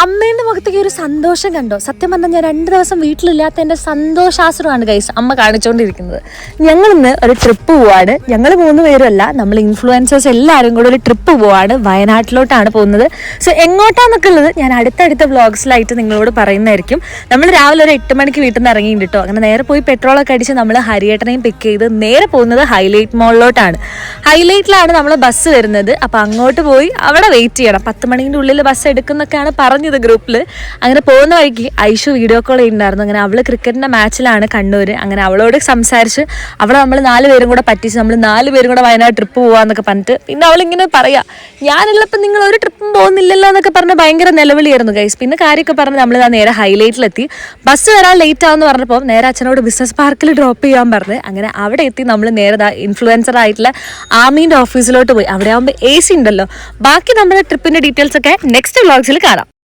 അമ്മേൻ്റെ മുഖത്തേക്ക് ഒരു സന്തോഷം കണ്ടോ? സത്യം പറഞ്ഞാൽ ഞാൻ 2 ദിവസം വീട്ടിലില്ലാത്ത എൻ്റെ സന്തോഷാശ്രമാണ് ഗൈസ് അമ്മ കാണിച്ചുകൊണ്ടിരിക്കുന്നത്. ഞങ്ങളിന്ന് ഒരു ട്രിപ്പ് പോവാണ്. ഞങ്ങൾ 3 പേരുമല്ല, നമ്മൾ ഇൻഫ്ലുവൻസേഴ്സ് എല്ലാവരും കൂടെ ഒരു ട്രിപ്പ് പോവാണ്. വയനാട്ടിലോട്ടാണ് പോകുന്നത്. സോ എങ്ങോട്ടാന്നൊക്കെ ഉള്ളത് ഞാൻ അടുത്തടുത്ത വ്ളോഗ്സിലായിട്ട് നിങ്ങളോട് പറയുന്നതായിരിക്കും. നമ്മൾ രാവിലെ ഒരു 8 മണിക്ക് വീട്ടിൽ നിന്ന് ഇറങ്ങിയിട്ട് കേട്ടോ. അങ്ങനെ നേരെ പോയി പെട്രോളൊക്കെ അടിച്ച് നമ്മൾ ഹരിയേട്ടനെയും പിക്ക് ചെയ്ത് നേരെ പോകുന്നത് ഹൈലൈറ്റ് മോളിലോട്ടാണ്. ഹൈലൈറ്റിലാണ് നമ്മൾ ബസ് വരുന്നത്. അപ്പോൾ അങ്ങോട്ട് പോയി അവിടെ വെയിറ്റ് ചെയ്യണം. 10 മണിൻ്റെ ഉള്ളിൽ ബസ് എടുക്കുന്നൊക്കെയാണ് പറഞ്ഞത് ഗ്രൂപ്പിൽ. അങ്ങനെ പോകുന്ന വഴിക്ക് ഐഷു വീഡിയോ കോൾ ചെയ്യുന്നുണ്ടായിരുന്നു. അങ്ങനെ അവൾ ക്രിക്കറ്റിൻ്റെ മാച്ചിലാണ് കണ്ണൂർ. അങ്ങനെ അവളോട് സംസാരിച്ച് അവളെ നമ്മൾ 4 പേരും കൂടെ പറ്റിച്ച് നമ്മൾ 4 പേരും കൂടെ വയനാട് ട്രിപ്പ് പോകാമെന്നൊക്കെ പറഞ്ഞിട്ട് പിന്നെ അവളിങ്ങനെ പറയാം, ഞാനുള്ളപ്പോൾ നിങ്ങൾ ഒരു ട്രിപ്പും പോകുന്നില്ലല്ലോ എന്നൊക്കെ പറഞ്ഞ് ഭയങ്കര നിലവിളിയായിരുന്നു ഗൈസ്. പിന്നെ കാര്യമൊക്കെ പറഞ്ഞ് നമ്മൾ നേരെ ഹൈലൈറ്റിലെത്തി. ബസ് വരാൻ ലേറ്റ് ആവുമെന്ന് പറഞ്ഞപ്പോൾ നേരെ അച്ഛനോട് ബിസിനസ് പാർക്കിൽ ഡ്രോപ്പ് ചെയ്യാൻ പറഞ്ഞ് അങ്ങനെ അവിടെ എത്തി നമ്മൾ നേരെ ഇൻഫ്ലുവൻസർ ആയിട്ടുള്ള ആമീൻ്റെ ഓഫീസിലോട്ട് പോയി. അവിടെ ആകുമ്പോൾ AC ഉണ്ടല്ലോ. ബാക്കി നമ്മുടെ ട്രിപ്പിൻ്റെ ഡീറ്റെയിൽസ് ഒക്കെ നെക്സ്റ്റ് വ്ളോഗ്സിൽ കാണാം.